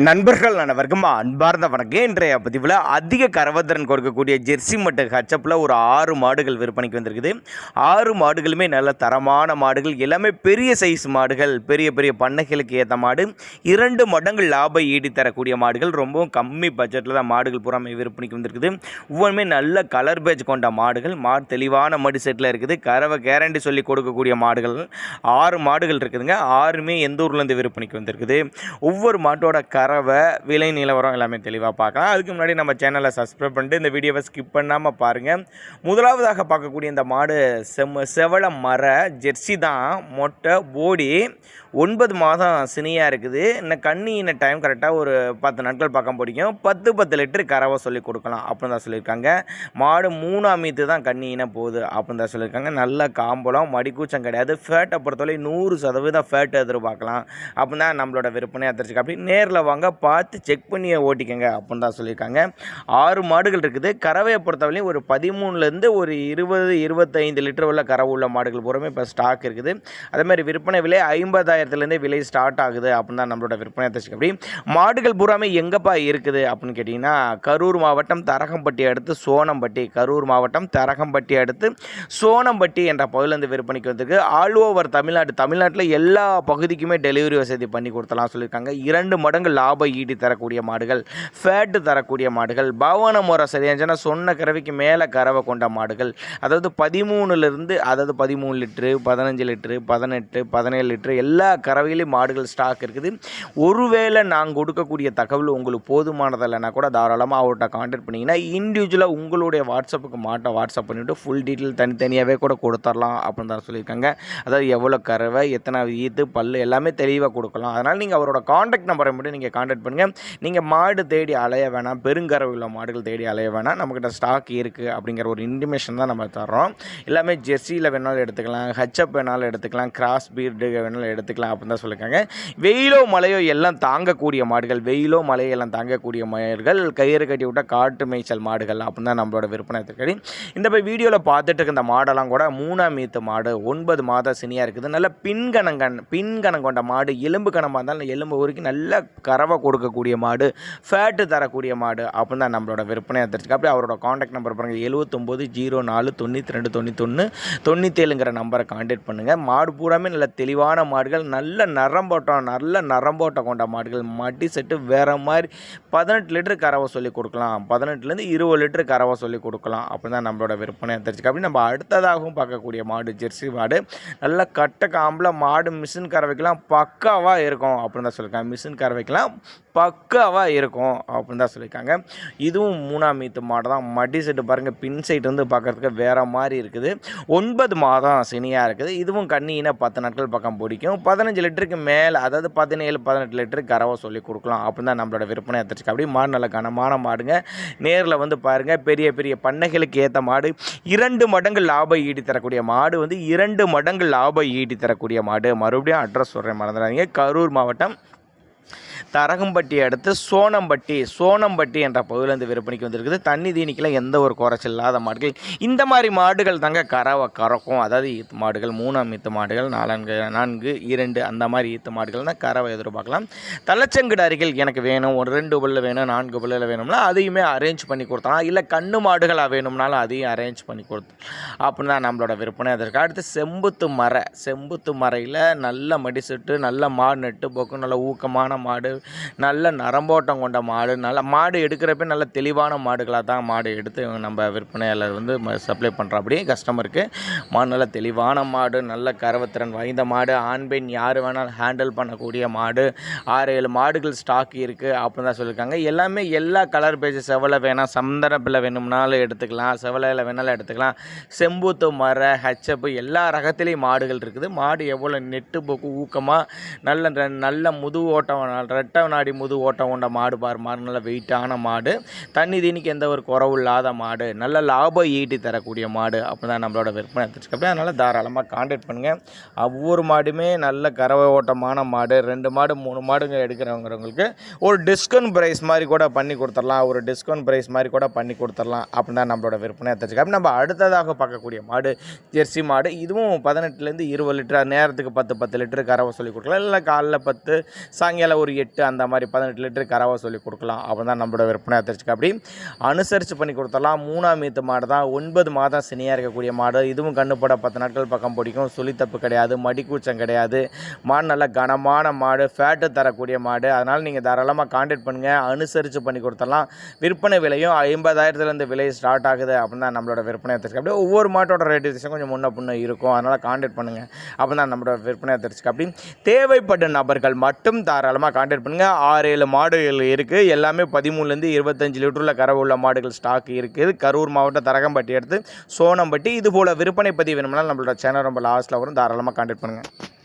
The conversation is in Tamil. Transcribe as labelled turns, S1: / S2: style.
S1: நண்பர்கள் அனைவருக்கும் அன்பார்ந்த வணக்கம். இன்றைய பதிவில் அதிக கறவைத்திறன் கொடுக்கக்கூடிய ஜெர்சி மற்றும் ஹச்சப்பில் ஒரு 6 மாடுகள் விற்பனைக்கு வந்திருக்குது. 6 மாடுகளுமே நல்ல தரமான மாடுகள், எல்லாமே பெரிய சைஸ் மாடுகள், பெரிய பெரிய பண்ணைகளுக்கு ஏற்ற மாடு, 2 மடங்கு லாபம் ஈடி தரக்கூடிய மாடுகள், ரொம்பவும் கம்மி பட்ஜெட்டில் தான் மாடுகள் பூராமே விற்பனைக்கு வந்திருக்குது. ஒவ்வொன்றுமே நல்ல கலர் பேஜ் கொண்ட மாடுகள், மாடு தெளிவான மடி செட்டில் இருக்குது. கறவை கேரண்டி சொல்லி கொடுக்கக்கூடிய மாடுகள் 6 மாடுகள் இருக்குதுங்க. 6மே எந்த ஊர்லேருந்து விற்பனைக்கு வந்திருக்குது. ஒவ்வொரு மாட்டோட கறவை விலை நிலவரம் எல்லாமே தெளிவாக பார்க்கலாம். அதுக்கு முன்னாடி நம்ம சேனலை சப்ஸ்கிரைப் பண்ணிட்டு இந்த வீடியோவை ஸ்கிப் பண்ணாமல் பாருங்கள். முதலாவதாக பார்க்கக்கூடிய இந்த மாடு செவள மர ஜெர்சி தான். மொட்டை போடி 9 மாதம் சினியாக இருக்குது. இன்னும் கண்ணி இன்னும் டைம் கரெக்டாக ஒரு 10 நாட்கள் பக்கம் பிடிக்கும். 10 லிட்டரு கறவை சொல்லி கொடுக்கலாம் அப்படின்னு தான் சொல்லியிருக்காங்க. மாடு 3 மீத்து தான் கண்ணி போகுது அப்படின்னு தான் சொல்லியிருக்காங்க. நல்ல காம்பளம், மடிக்கூச்சம் கிடையாது. ஃபேட்டை பொறுத்தவரை 100% ஃபேட் எதிர்பார்க்கலாம் அப்படின்னு தான் நம்மளோட விற்பனையாக தெரிஞ்சுக்க. அப்படி நேரில் வாங்க, பார்த்து செக் பண்ணி ஓட்டிக்கங்க அப்படின்னு தான் சொல்லியிருக்காங்க. 6 மாடுகள் இருக்குது. கறவையை பொறுத்தவரையும் ஒரு 13லேருந்து ஒரு 20-25 லிட்டர் உள்ள கறவை உள்ள மாடுகள் பூராமே இப்போ ஸ்டாக் இருக்குது. அதேமாதிரி விற்பனை விலை 50,000லேருந்தே விலை ஸ்டார்ட் ஆகுது அப்படின்னு தான் நம்மளோட விற்பனை தெரிஞ்சுக்க. அப்படி மாடுகள் பூராமே எங்கேப்பா இருக்குது அப்படின்னு கேட்டிங்கன்னா, கரூர் மாவட்டம் தரகம்பட்டி அடுத்து சோனம்பட்டி, கரூர் மாவட்டம் தரகம்பட்டி அடுத்து சோனம்பட்டி என்ற பகுதியிலேருந்து விற்பனைக்கு வந்திருக்கு. ஆல் ஓவர் தமிழ்நாட்டில் எல்லா பகுதிக்குமே டெலிவரி வசதி பண்ணி கொடுத்தலாம் சொல்லியிருக்காங்க. 2 மடங்கு லாபம் ஈட்டி தரக்கூடிய மாடுகள், ஃபேட்டு தரக்கூடிய மாடுகள், பவன முறை சரியாச்சுன்னா சொன்ன கறவைக்கு மேலே கறவை கொண்ட மாடுகள், அதாவது 13 லிட்டரு, 15 லிட்டரு, 18, 17 லிட்டரு எல்லா கறவையிலையும் மாடுகள் ஸ்டாக் இருக்குது. ஒருவேளை நாங்கள் கொடுக்கக்கூடிய தகவல் உங்களுக்கு போதுமானதில்லைனா கூட தாராளமாக அவர்கிட்ட கான்டாக்ட் பண்ணிங்கன்னா இண்டிவிஜுவலாக உங்களுடைய வாட்ஸ்அப்புக்கு வாட்ஸ்அப் பண்ணிவிட்டு ஃபுல் டீட்டெயில் தனித்தனியாகவே கூட கொடுத்துடலாம் அப்படின்னு தான் சொல்லியிருக்காங்க. அதாவது எவ்வளோ கறவை, எத்தனை ஈத்து, பல் எல்லாமே தெளிவாக கொடுக்கலாம். அதனால் நீங்கள் அவரோட கான்டாக்ட் நம்பரை மட்டும் நீங்கள் கான்டாக்ட் பண்ணுங்கள். நீங்கள் மாடு தேடி அலைய வேணாம், பெருங்கறவை உள்ள மாடுகள் தேடி அலைய வேணாம். நம்மக்கிட்ட ஸ்டாக் இருக்குது அப்படிங்கிற ஒரு இன்டிமேஷன் தான் நம்ம தர்றோம். எல்லாமே ஜெர்சியில் வேணாலும் எடுத்துக்கலாம், ஹச்சப் வேணாலும் எடுத்துக்கலாம், கிராஸ் பீர்டு வேணாலும் எடுத்துக்கலாம் அப்படின்னு தான் சொல்லியிருக்காங்க. வெயிலோ மழையோ எல்லாம் தாங்கக்கூடிய மாடுகள், வெயிலோ மழையோ எல்லாம் தாங்கக்கூடிய மாடுகள், கயிறு கட்டி விட்ட காட்டு மேய்ச்சல் மாடுகள் அப்படின்னு தான் நம்மளோட விற்பனை இருக்கடி. இந்த வீடியோவில் பார்த்துட்டு இருக்க இந்த மாடெல்லாம் கூட 3 மீத்து மாடு, 9 மாதம் சினியாக இருக்குது. நல்ல பின்கணம் கொண்ட மாடு, எலும்பு கணமாக இருந்தாலும் எலும்பு ஊருக்கு நல்ல கறவை கொடுக்கக்கூடிய மாடு, ஃபேட்டு தரக்கூடிய மாடு அப்படின்னு தான் நம்மளோட விற்பனையாக தெரிஞ்சுக்க. அப்படி அவரோட கான்டாக்ட் நம்பர் பாருங்கள், 7904929297ங்கிற நம்பரை கான்டாக்ட் பண்ணுங்கள். மாடு பூராமே நல்ல தெளிவான மாடுகள், நல்ல நரம்போட்டம் கொண்ட மாடுகள், மடி செட்டு வேறு மாதிரி 18 லிட்டரு கறவை சொல்லி கொடுக்கலாம், 18லேருந்து 20 லிட்டரு கறவை சொல்லி கொடுக்கலாம் அப்படின்னு தான் நம்மளோட விற்பனையை தெரிஞ்சுக்க. அப்படி நம்ம அடுத்ததாகவும் பார்க்கக்கூடிய மாடு ஜெர்சி மாடு, நல்ல கட்டை காம்பில் மாடு, மிஷின் கறவைக்கெல்லாம் பக்காவாக இருக்கும் அப்படின்னு தான் சொல்லியிருக்காங்க. மிஷின் கறவைக்கெல்லாம் பக்காவாக இருக்கும் அப்படின்னு தான் சொல்லியிருக்காங்க. இதுவும் 3 மீத்து மாடு தான். மடி செட்டு பாருங்கள், பின் சைடு வந்து பார்க்குறதுக்கு வேறு மாதிரி இருக்குது. 9 மாதம் சினியாக இருக்குது. இதுவும் கண்ணினா 10 நாட்கள் பக்கம் பிடிக்கும். 15 லிட்டருக்கு மேலே, அதாவது 17-18 லிட்டரு கறவை சொல்லி கொடுக்கலாம் அப்படின்னு தான் நம்மளோட விற்பனை எடுத்துருக்கு. அப்படி மாடு நல்ல கனமான மாடுங்க. நேரில் வந்து பாருங்கள், பெரிய பெரிய பண்ணைகளுக்கு ஏற்ற மாடு, 2 மடங்கு லாபம் ஈட்டி தரக்கூடிய மாடு, 2 மடங்கு லாபம் ஈட்டி தரக்கூடிய மாடு. மறுபடியும் அட்ரஸ் சொல்கிறேன், மறந்துடாதீங்க. கரூர் மாவட்டம் தரகம்பட்டி அடுத்து சோனம்பட்டி என்ற பகுதியிலேருந்து விற்பனைக்கு வந்திருக்குது. தண்ணி தீனிக்கெல்லாம் எந்த ஒரு குறைச்சல் இல்லாத மாடுகள். இந்த மாதிரி மாடுகள் தாங்க கறவை கறக்கும். அதாவது ஈத்து மாடுகள், 3 மீத்து மாடுகள், 4, 2 அந்த மாதிரி ஈத்து மாடுகள் தான் கறவை எதிர்பார்க்கலாம். தலச்சங்கிடாரிகள் எனக்கு வேணும், ஒரு 2 பல்லு வேணும், 4 பல்லில் வேணும்னா அதையுமே அரேஞ்ச் பண்ணி கொடுத்தலாம். இல்லை கண்ணு மாடுகளாக வேணும்னாலும் அதையும் அரேஞ்ச் பண்ணி கொடுத்து அப்படின்னு தான் நம்மளோட விற்பனை அதற்கு. அடுத்து செம்புத்து மரையில் நல்ல மடிசெட்டு, நல்ல மாடு நெட்டு போக்கும், நல்ல ஊக்கமான மாடு, நல்ல நரம்போட்டம் கொண்ட மாடு, நல்ல மாடு எடுக்கிறப்ப நல்ல தெளிவான மாடுகளாக தான் மாடு எடுத்து நம்ம விற்பனையாளர் வந்து சப்ளை பண்ணுறோம். அப்படியே கஸ்டமருக்கு மாடு நல்ல தெளிவான மாடு, நல்ல கறவைத்திறன் வாய்ந்த மாடு, ஆண் பெண் யார் வேணாலும் ஹேண்டில் பண்ணக்கூடிய மாடு, 6-7 மாடுகள் ஸ்டாக் இருக்குது அப்படின்னு தான் சொல்லியிருக்காங்க. எல்லாமே எல்லா கலர் பேஜ், செவலை வேணாம், சந்தனப்பில் வேணும்னாலும் எடுத்துக்கலாம், செவலையில் வேணாலும் எடுத்துக்கலாம், செம்பூத்து மர, ஹச்சப்பு எல்லா ரகத்திலையும் மாடுகள் இருக்குது. மாடு எவ்வளோ நெட்டு போக்கு ஊக்கமாக நல்ல முது ஓட்டம், ரெட்டை நாடி முது ஓட்டம் கொண்ட மாடு நல்ல வெயிட்டான மாடு, தண்ணி தீனிக்கு எந்த ஒரு குறவு இல்லாத மாடு, நல்ல லாபம் ஈட்டி தரக்கூடிய மாடு அப்படி தான் நம்மளோட விற்பனை எடுத்துருக்கு. அதனால் தாராளமாக கான்டாக்ட் பண்ணுங்கள். ஒவ்வொரு மாடுமே நல்ல கறவை ஓட்டமான மாடு, 2 மாடு 3 மாடுங்க எடுக்கிறவங்களுக்கு ஒரு டிஸ்கவுண்ட் ப்ரைஸ் மாதிரி கூட பண்ணி கொடுத்துடலாம், அப்படின்னு தான் நம்மளோட விற்பனை எடுத்துருக்கு. அப்படி நம்ம அடுத்ததாக பார்க்கக்கூடிய மாடு ஜெர்சி மாடு. இதுவும் 18லேருந்து 20 லிட்டர், நேரத்துக்கு 10 லிட்டரு கறவை சொல்லி கொடுக்கலாம். இல்லை காலைல 10, சாயங்காலம் ஒரு 8 அந்த மாதிரி 18 லிட்டர் கறவை சொல்லி கொடுக்கலாம். அப்போ தான் நம்மளோட விற்பனை தெரிஞ்சுக்க அப்படி அனுசரித்து பண்ணி கொடுத்துடலாம். 3ஆம் ஈத்து மாடு தான், 9 மாதம் சினியாக இருக்கக்கூடிய மாடு. இதுவும் கண்ணுப்பட 10 நாட்கள் பக்கம் பிடிக்கும். சுழித்தப்பு கிடையாது, மடிக்கூச்சம் கிடையாது. மாடு நல்ல கனமான மாடு, ஃபேட்டு தரக்கூடிய மாடு. அதனால் நீங்கள் தாராளமாக கான்டாக்ட் பண்ணுங்கள், அனுசரித்து பண்ணி கொடுத்துடலாம். விற்பனை விலையும் 50,000 விலை ஸ்டார்ட் ஆகுது அப்படின்னு தான் நம்மளோட விற்பனை தெரிஞ்சுக்க அப்படியே ஒவ்வொரு மாட்டோட ரேட் கொஞ்சம் முன்ன பின்ன இருக்கும். அதனால் கான்டாக்ட் பண்ணுங்கள், அப்போ தான் நம்மளோட விற்பனை தெரிஞ்சுக்க அப்படி தேவைப்பட்ட நபர்கள் மட்டும் தாராளமாக கான்டாக்ட் பண்ணுங்கள். 6-7 மாடுகள் இருக்குது. எல்லாமே 13லேருந்து 25 லிட்டரில் கறவை உள்ள மாடுகள் ஸ்டாக் இருக்குது. கரூர் மாவட்டம் தரகம்பட்டி எடுத்து சோனம்பட்டி. இது போல் விற்பனை பதிவு வேணும்னா நம்மளோட சேனல் ரொம்ப லாஸ்ட்டில் வரும், தாராளமாக கான்டாக்ட் பண்ணுங்கள்.